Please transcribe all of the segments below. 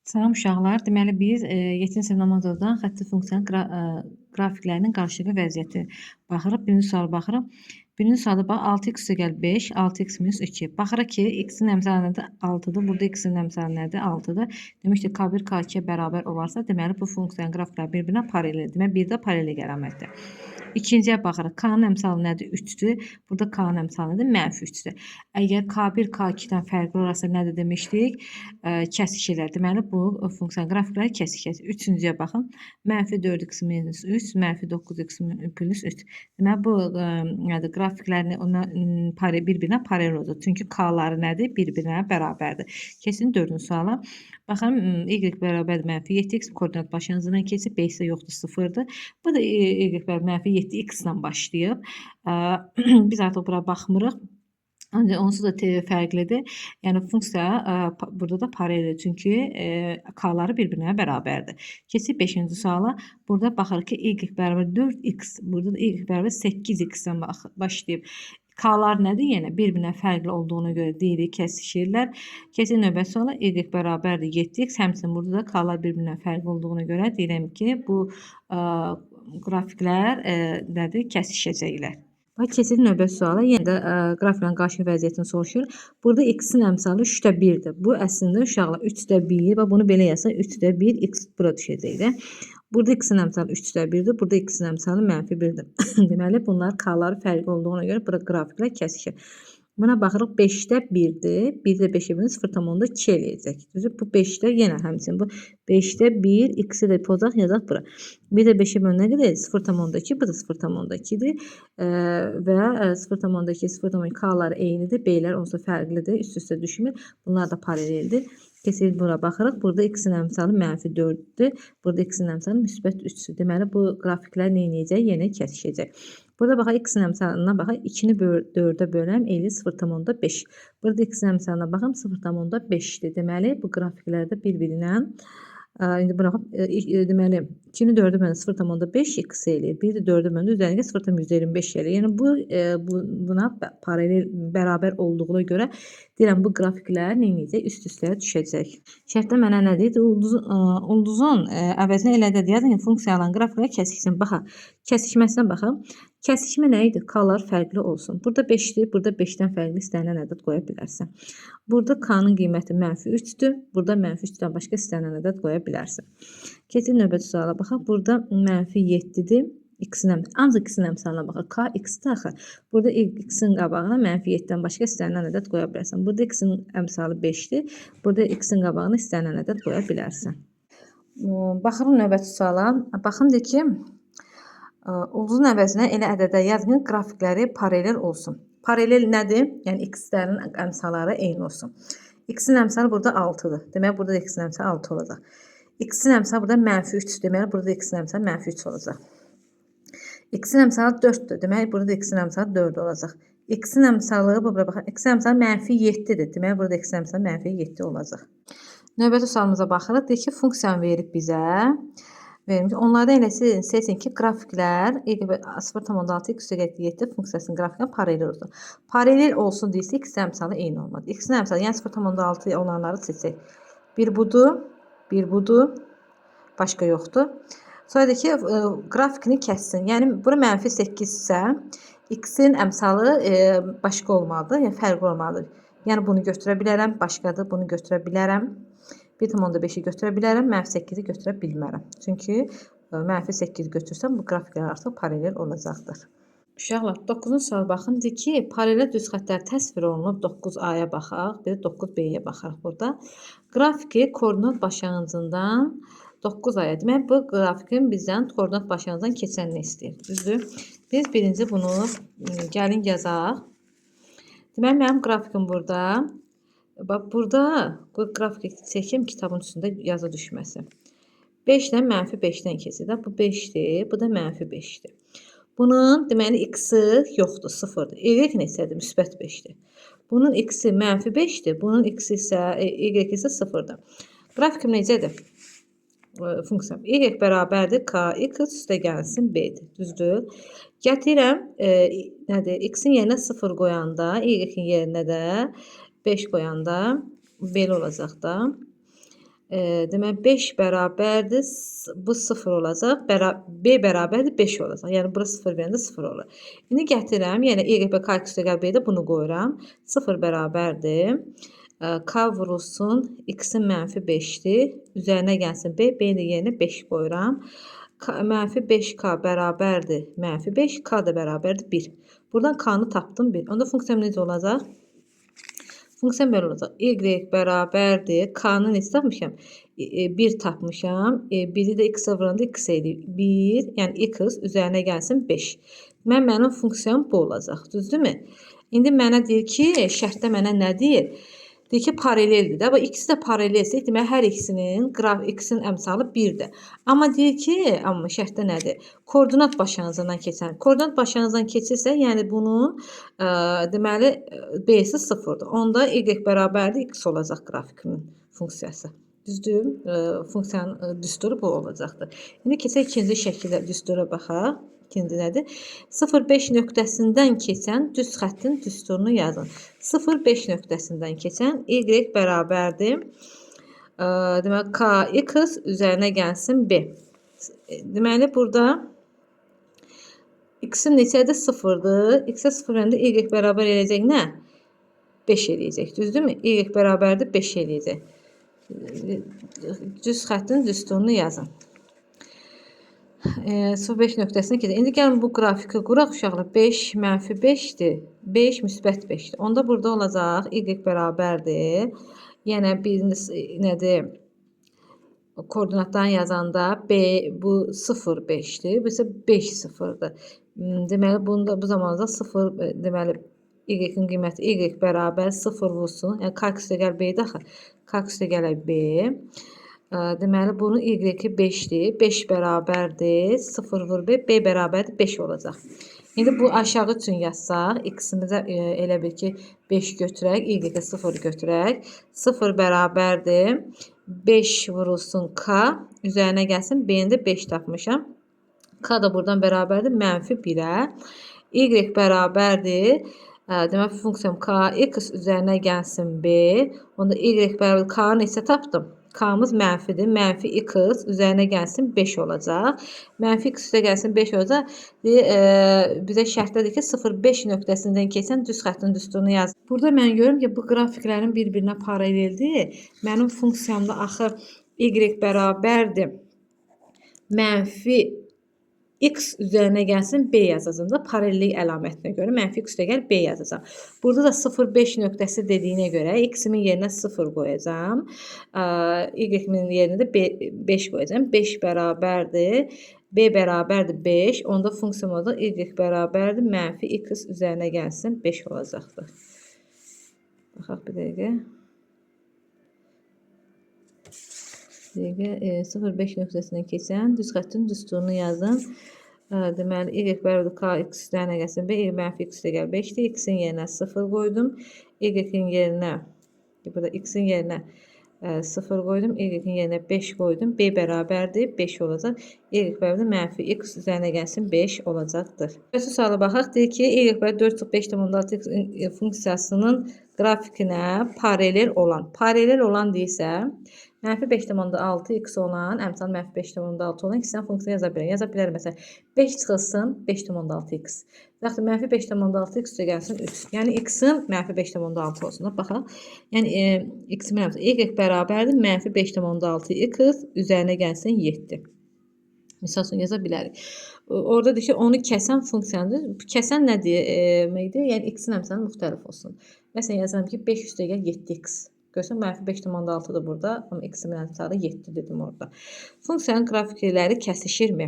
Salam uşaqlar. Deməli biz 7-ci sinif Namazovdan xətti funksiyanın qrafiklərinin qarşılıqlı vəziyyəti baxırıq. Birinci suala baxırıq. Birinci sualda bax 6x = 5, 6x - 2. Baxırıq ki, x-in əmsalı nədir? 6-dır. Burada x-in əmsalı nədir? 6-dır. Demişdik K1 K2-yə bərabər olarsa, deməli bu funksiyanın qrafikləri bir-birinə paraleldir. Deməli bir də paralel əlamətdir. İkinciyə baxırıq. K-nın əmsalı nədir? 3-dür. Burada K-nın əmsalı nədir? -3-dür. Əgər K1 K2-dən fərqli olarsa nədir demişdik? Kəsişirlər. Deməli bu funksiyanın qrafikləri kəsik. Üçüncüyə baxın. -4x - 3, -9x + 3. Deməli bu nədir? Qrafiklərini bir-birinə paralel olacaq. Çünki K-ları nədir? Bir-birinə bərabərdir. Keçin 4-cü suala. Baxın, y bərabər -7x koordinat başlanğıcından keçib, b isə yoxdur, 0-dır. Bu da y bərabər -7x ilə başlayıb. Biz artıq bura baxmırıq. Ancaq onsuz da fərqlidir. Yəni funksiya burada da paraleldir. Çünki K-ları bir-birinə bərabərdir. Keçib 5-ci suala. Burada baxırıq ki, y bərabər 4x, burada da y bərabər 8x-dən başlayıb. K-lar nədir? Yəni bir-birinə fərqli olduğuna görə deyirik, kəsişirlər. Keçin növbəti suala. Y bərabərdir 7x. Həmçinin burada da K-lar bir-birinə fərqli olduğuna görə deyirəm ki, bu qrafiklər nədir? Kəsişəcəklər. Keçid növbəti suala. Yenə də qrafiklərin qarşılıq vəziyyətini soruşur. Burada x-in əmsalı 3/1-dir. Bu əslində uşaqlar 3/1. Bax bunu belə yazsa 3/1 x bura düşəcəkdir. Burada x-in əmsalı 3/1-dir. Burada x-in əmsalı -1-dir. Deməli bunlar K-ları fərqli olduğuna görə burada qrafiklər kəsişir. Buna baxırıq 5/1-dir. 1-də 5-ə bölünür 0,2 eləyəcək. Düzdür? Bu 5-də yenə həmçinin bu 5/1 x-i də pozaq yazaq bura. 1-də 5-ə bölünür nə qədər? 0,2. Bu da 0,2-dir. Və 0,2, 0,2 K-ları eynidir. B-lər onsuz fərqlidir. Üst-üstə düşmür. Bunlar da paraleldir. Keçid bura baxırıq. Burada x-in əmsalı -4-dür. Burada x-in əmsalı -3-dür. Deməli bu qrafiklər nə edəcək? Yenə kəsişəcək. Burada baxaq x-in əmsalına baxaq. 2-ni 4-ə böləm eləyir 0,5. Burada x-in əmsalına baxım 0,5-dir. Deməli bu qrafiklərdə bir-birinə indi bura deməli 2-ni 4-ə bölən 0,5 x eləyir. 1-i 4-ə bölən üzərində 0,125 eləyir. Yəni buna paralel bərabər olduğuna görə deyirəm bu qrafiklər nə edəcək? Üst-üstə düşəcək. Şərtdə mənə nə deyir? Ulduzun əvəzinə elə də yazın ki, funksiyaların qrafikləri kəsişsin. Baxaq, kəsişməsinə baxaq. Kəsişmə nə idi? K-lar fərqli olsun. Burada 5-dir. Burada 5-dən fərqli istənilən ədəd qoya bilərsən. Burada K-nın qiyməti -3-dür. Burada -3-dən başqa istənilən ədəd qoya bilərsən. Keçin növbəti suala baxaq. Burada -7-dir. Ancaq x-in əmsalına baxaq. K x-dir axı. Burada x-in qabağına -7-dən başqa istənilən ədəd qoya bilərsən. Burada x-in əmsalı 5-dir. Burada x-in qabağına istənilən ədəd qoya bilərsən. Baxırıq növbəti suala. Baxın deyir ki, ulduzun əvəzinə elə ədədə yazın ki, qrafikləri paralel olsun. Paralel nədir? Yəni x-lərin əmsaları eyni olsun. X-in əmsalı burada 6-dır. Deməli burada x-in əmsalı 6 olacaq. X-in əmsalı burada -3-dür. Deməli burada x-in əmsalı -3 olacaq. X-in əmsalı 4-dür. Deməli burada x-in əmsalı 4 olacaq. X-in əmsalı bura baxın. X-in əmsalı -7-dir. Deməli burada x-in əmsalı -7 olacaq. Növbəti sualımıza baxırıq. Deyir ki, funksiyanı verib bizə. Onlardan elə seçin ki, qrafiklər 0,6x = 7 funksiyasının qrafiklə paralel olsun. Paralel olsun deyirsə, x əmsalı eyni olmalı. X-in əmsalı, yəni 0,6 olanları seçək. Bir budur, başqa yoxdur. Sonra deyir ki, qrafikini kəssin. Yəni bura -8 isə x-in əmsalı başqa olmalıdır, yəni fərqli olmalıdır. Yəni bunu götürə bilərəm, başqadır, bunu götürə bilərəm. 1,5-i götürə bilərəm, -8-i götürə bilmərəm. Çünki -8 götürsəm bu qrafiklər artıq paralel olacaqdır. Uşaqlar, 9-cu sual baxın. Deyir ki, paralel düz xəttlər təsvir olunub 9A-ya baxaq, bir də 9B-yə baxaq burada. Qrafiki koordinat başlanğıcından 9A-ya. Demək, bu qrafikin bizdən koordinat başlanğıcından keçənini istəyir. Düzdür? Biz birinci bunu gəlin yazaq. Demək, mənim grafikim burada. Bax, burada bu qrafiki çəkim kitabın üstündə yazı düşməsi. 5-dən -5-dən keçir. Bu 5-dir, bu da -5-dir. Bunun deməli x-i yoxdur, 0-dır. Y neçədir? Müsbət 5-dir. Bunun x-i -5-dir, bunun x-i isə y isə 0-dır. Qrafikim necədir? Funksiyam y bərabərdir kx üstə gəlsin b-dir. Düzdür? Gətirəm, nədir? X-in yerinə 0 qoyanda, y-in yerinə də 5 qoyanda belə olacaq da. Demək 5 bərabərdir. Bu 0 olacaq. B bərabərdir 5 olacaq. Yəni bura 0 verəndə 0 olur. İndi gətirəm, yəni y və k üstəgəl b-də bunu qoyuram. 0 bərabərdir. K vurulsun, x-in -5-dir. Üzərinə gəlsin b, b-nin yerinə 5 qoyuram. -5k bərabərdir -5, k da bərabərdir 1. Buradan k-nı tapdım 1. Onda funksiyam necə olacaq? Funksiya belə olacaq. Y bərabərdir. K-nı necə tapmışam? 1 tapmışam. 1-i də x-ə vuranda x eləyir. 1, yəni x üzərinə gəlsin 5. Mənim funksiyam bu olacaq. Düzdürmü? İndi mənə deyir ki, şərtdə mənə nə deyir? Deyir ki, paraleldir də. Bu ikisi də paralelsə, demək hər ikisinin x-in əmsalı 1-dir. Amma deyir ki, amma şərtdə nədir? Koordinat başlanğıcından keçən. Koordinat başlanğıcından keçirsə, yəni bunun deməli b-si 0-dır. Onda y bərabərdir x olacaq qrafikimin funksiyası. Düzdür? Funksiyanın düsturu bu olacaqdır. İndi keçək ikinci şəkildə düstura baxaq. İkinci nədir? 0,5 nöqtəsindən keçən düz xəttin düsturunu yazın. 0,5 nöqtəsindən keçən y bərabərdir. Deməli, kx üzərinə gəlsin b. Deməli, burada x-in neçədir? 0-dır. X-ə 0 verəndə y bərabər eləyəcək nə? 5 eləyəcək. Düzdürmü? Y bərabərdir 5 eləyəcək. Düz xəttin düsturunu yazın. 0,5 nöqtəsindən keçək. İndi gəlin bu qrafiki quraq uşaqlar. 5 -5-dir. 5 müsbət 5-dir. Onda burada olacaq y bərabərdir. Yəni birincisi nədir? Koordinatdan yazanda b bu 0,5-dir. Bu isə 5 0-dır. Deməli bunda bu zamanda 0 deməli y-in qiyməti y bərabər 0 vursun. Yəni k üstəgəl b-dir axı. K üstəgəl b. Deməli bunun y-i 5-dir. 5 bərabərdir. 0 vur b. B bərabərdir 5 olacaq. İndi bu aşağı üçün yazsaq, x-imizə elə bil ki 5 götürək, y-ə 0 götürək. 0 bərabərdir. 5 vurulsun k. Üzərinə gəlsin. B-ni də 5 tapmışam. K da buradan bərabərdir. -1-ə. Y bərabərdir. Demək funksiyam kx üzərinə gəlsin b. Onda y bərabər k-nı neçə tapdım? K-mız mənfidir. Mənfi x üzərinə gəlsin 5 olacaq. Mənfi x üstə gəlsin 5 olacaq. Bizə şərtdədir ki 0,5 nöqtəsindən keçən düz xəttin düsturunu yaz. Burada mən görürüm ki bu qrafiklərin bir-birinə paraleldir. Mənim funksiyamda axı y bərabərdir. Mənfi x üzərinə gəlsin b yazacağım da paralellik əlamətinə görə mənfi x üstəgəl b yazacağam. Burada da 0,5 nöqtəsi dediyinə görə x-imin yerinə 0 qoyacağam. Y-imin yerinə də 5 qoyacağam. 5 bərabərdir. B bərabərdir 5. Onda funksiyam olacaq y bərabərdir. Mənfi x üzərinə gəlsin 5 olacaqdır. Baxaq bir dəqiqə. 0,5 nöqtəsindən keçən düz xəttin düsturunu yazın. Deməli, y bərabərdir kx üzərinə gəlsin b. Mənfi x üstəgəl 5-dir. X-in yerinə 0 qoydum. Y-in yerinə, burada x-in yerinə 0 qoydum. Y-in yerinə 5 qoydum. B bərabərdir 5 olacaq. Y bərabərdir mənfi x üzərinə gəlsin 5 olacaqdır. Bəs suala baxaq. Deyir ki, y bərabər 4,5 funksiyasının qrafikinə paralel olan. Paralel olan deyirsə, -5,6 x olan, əmsal -5,6 olan x-dən funksiya yaza bilərəm. Yaza bilərəm məsələn 5 çıxılsın 5,6 x. Yaxud -5,6 x üstə gəlsin 3. Yəni x-in -5,6 olsun. Baxaq. Yəni x-in y bərabərdir -5,6 x üzərinə gəlsin 7. Misal üçün yaza bilərik. Orada deyir ki, onu kəsən funksiyadır. Kəsən nə deməkdir? Yəni x-in əmsalı müxtəlif olsun. Məsələn yazıram ki 5 üstəgəl 7x. Görürsən, -5,6-dır burada. Amma x-in əmsalı 7 dedim orada. Funksiyanın qrafikləri kəsişirmi?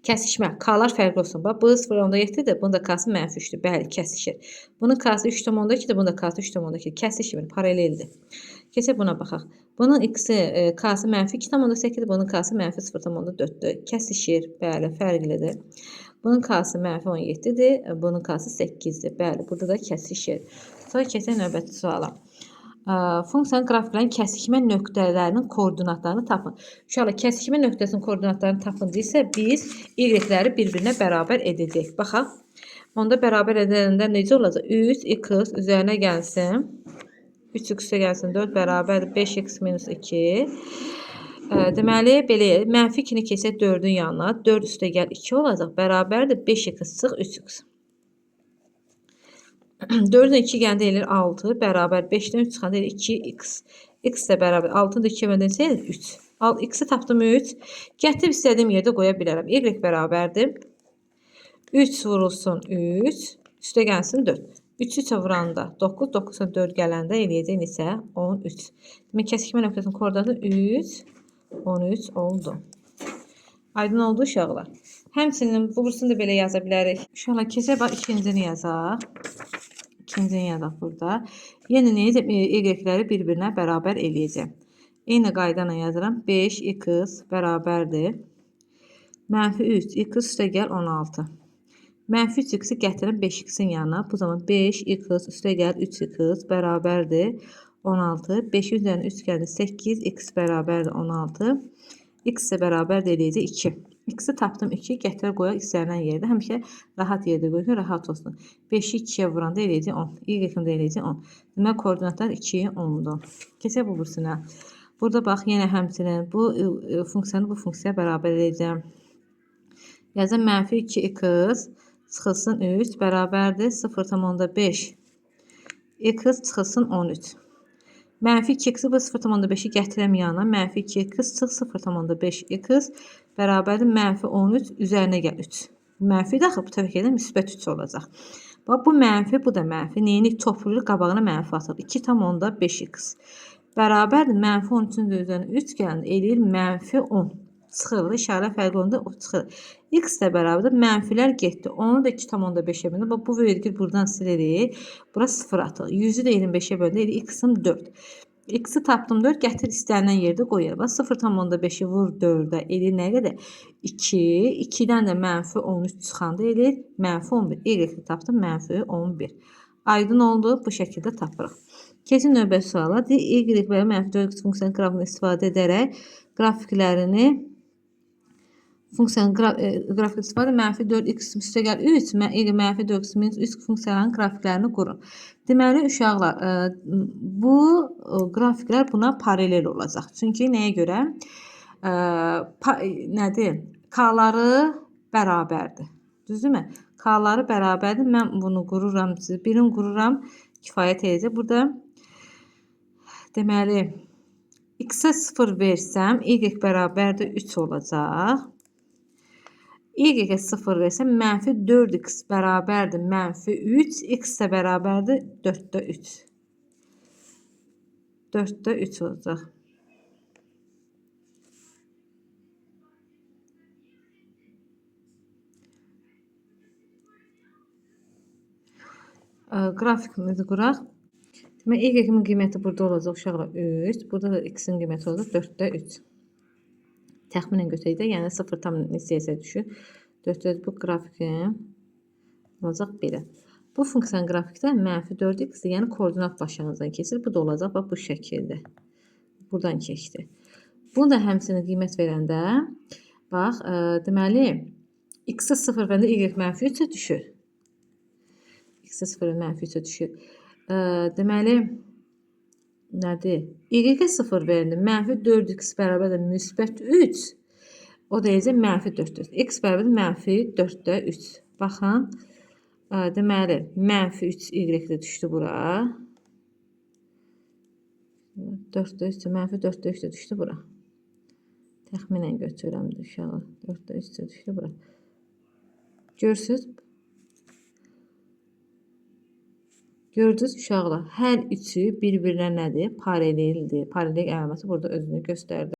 Kəsişmə. K-lar fərqli olsun. Bax, bu 0,7-dir. Bunun da k-sı -3-dür. Bəli, kəsişir. Bunun k-sı 3,2-dir. Bunun da k-sı 3,2-dir. Kəsişmir. Paraleldir. Keçək buna baxaq. Bunun x-i k-sı -2,8-dir. Bunun k-sı -0,4-dür. Kəsişir. Bəli, fərqlidir. Bunun k-sı -17-dir. Bunun k-sı 8-dir. Bəli, burada da kəsişir. Sonra keçək növbəti suala. Funksiyanın qrafiklərin kəsişmə nöqtələrinin koordinatlarını tapın. Uşaqlar, kəsişmə nöqtəsinin koordinatlarını tapın deyirsə, biz y-ləri bir-birinə bərabər edəcək. Baxaq. Onda bərabər edəndə necə olacaq? 3x üzərinə gəlsin. 3x üstə gəlsin 4 bərabərdir 5x minus 2. Deməli, belə mənfi 2-ni keçək 4-ün yanına. 4 üstə gəl 2 olacaq. Bərabərdir 5x çıx 3x. 4-dən 2 gəndə eləyir 6. Bərabər 5-dən 3 çıxanda eləyir 2x. X də bərabər 6-ın da 2-yə bölündüysə 3. X-i tapdım 3. Gətirib istədiyim yerdə qoya bilərəm. Y bərabərdir. 3 vurulsun 3. Üstə gəlsin 4. 3-ü 3-ə vuranda 9. 9-a 4 gələndə eləyəcək neçə? 13. Demək, kəsikmə nöqtəsinin koordinatı 3. 13 oldu. Aydın oldu uşaqlar. Həmçinin bu bursunu da belə yaza bilərik. Uşaqlar keçək bax ikincini yazaq. İkincini yazaq burada. Yenə necə y-ləri bir-birinə bərabər eləyəcəm. Eyni qayda ilə yazıram. 5x bərabərdir. Mənfi 3. X üstə gəl 16. Mənfi 3x-i gətirin 5x-in yanına. Bu zaman 5x üstə gəl 3x bərabərdir 16. 5 üzərinə 3 gəldi 8. X bərabərdir 16. X isə bərabərdir eləyəcək 2. X-i tapdım 2. Gətir qoyaq istənilən yerdə. Həmişə rahat yerdə qoyun, rahat olsun. 5-i 2-yə vuranda eləyəcək 10. Y-də eləyəcək 10. Demək, koordinatlar 2, 10-dur. Keçək bu bursuna. Burada bax, yenə həmçinin bu funksiyanı bu funksiyaya bərabər eləyəcəm. Yazın mənfi 2x çıxılsın 3 bərabərdir 0,5. X çıxılsın 13. Mənfi 2x-i bu 0,5-i gətirəm yanına. Mənfi 2x çıx 0,5x bərabərdir mənfi 13 üzərinə gəl 3. Mənfi daxil bu tərəfə gedən müsbət 3 olacaq. Bax, bu mənfi, bu da mənfi. Neyini toplayır, qabağına mənfi atır. 2,5x bərabərdir mənfi 13-ün üzərinə 3 gələndə eləyir mənfi 10. Çıxır, işarə fərqli olanda o çıxır. X də bərabərdir. Mənfilər getdi. Onu da 2,5-ə bölündü. Bax, bu vergül buradan silərik. Bura 0 atılır. 100-ü də 25-ə bölündü. X-im 4. X-i tapdım 4. Gətir istənilən yerdə qoyaq. Bax, 0,5-i vur 4-ə. Eləyir nə qədər? 2. 2-dən də mənfi 13 çıxanda eləyir mənfi 11. Y-i tapdım mənfi 11. Aydın oldu. Bu şəkildə tapırıq. Keçin növbəti suala. Y və mənfi 4x funksiyanın qrafikindən istifadə edərək qrafiklərini funksiyanın qrafik istifadə mənfi 4x üstə gəl 3, mənfi 4x minus 3 funksiyaların qrafiklərini qurun. Deməli, uşaqlar, bu qrafiklər buna paralel olacaq. Çünki nəyə görə? Nədir? K-ları bərabərdir. Düzdürmü? K-ları bərabərdir. Mən bunu qururam, birini qururam, kifayət edəcək. Burada deməli, x-ə 0 versəm, y bərabərdir 3 olacaq. Y-ə 0 versəm, mənfi 4x bərabərdir mənfi 3, x də bərabərdir 4-də 3. 4-də 3 olacaq. Qrafikimizi quraq. Demək, y-in qiyməti burada olacaq uşaqlar 3. Burada da x-in qiyməti olacaq 4-də 3. Təxminən götürəcək, yəni 0 tam neçəyə düşür. 4-də bu qrafikin olacaq belə. Bu funksiyanın qrafikdə mənfi 4x, yəni koordinat başlanğıcından keçir. Bu da olacaq bax bu şəkildə. Buradan keçdi. Bunu da həmçinin qiymət verəndə bax, deməli x-ə 0 verəndə y mənfi 3-ə düşür. X-ə 0 mənfi 3-ə düşür. Deməli nədir? Y-ə 0 verəndə mənfi 4x bərabərdir müsbət 3. O da deyəcək mənfi 4-dür. X bərabərdir mənfi 4-də 3. Baxın. Deməli, mənfi 3 y-də düşdü bura. 4-də 3, mənfi 4-də 3 də düşdü bura. Təxminən götürürəm uşağı. 4-də 3 də düşdü bura. Görürsünüz? Gördünüz uşaqlar, hər üçü bir-birinə nədir? Paraleldir. Paralel əlaməti burada özünü göstərdi.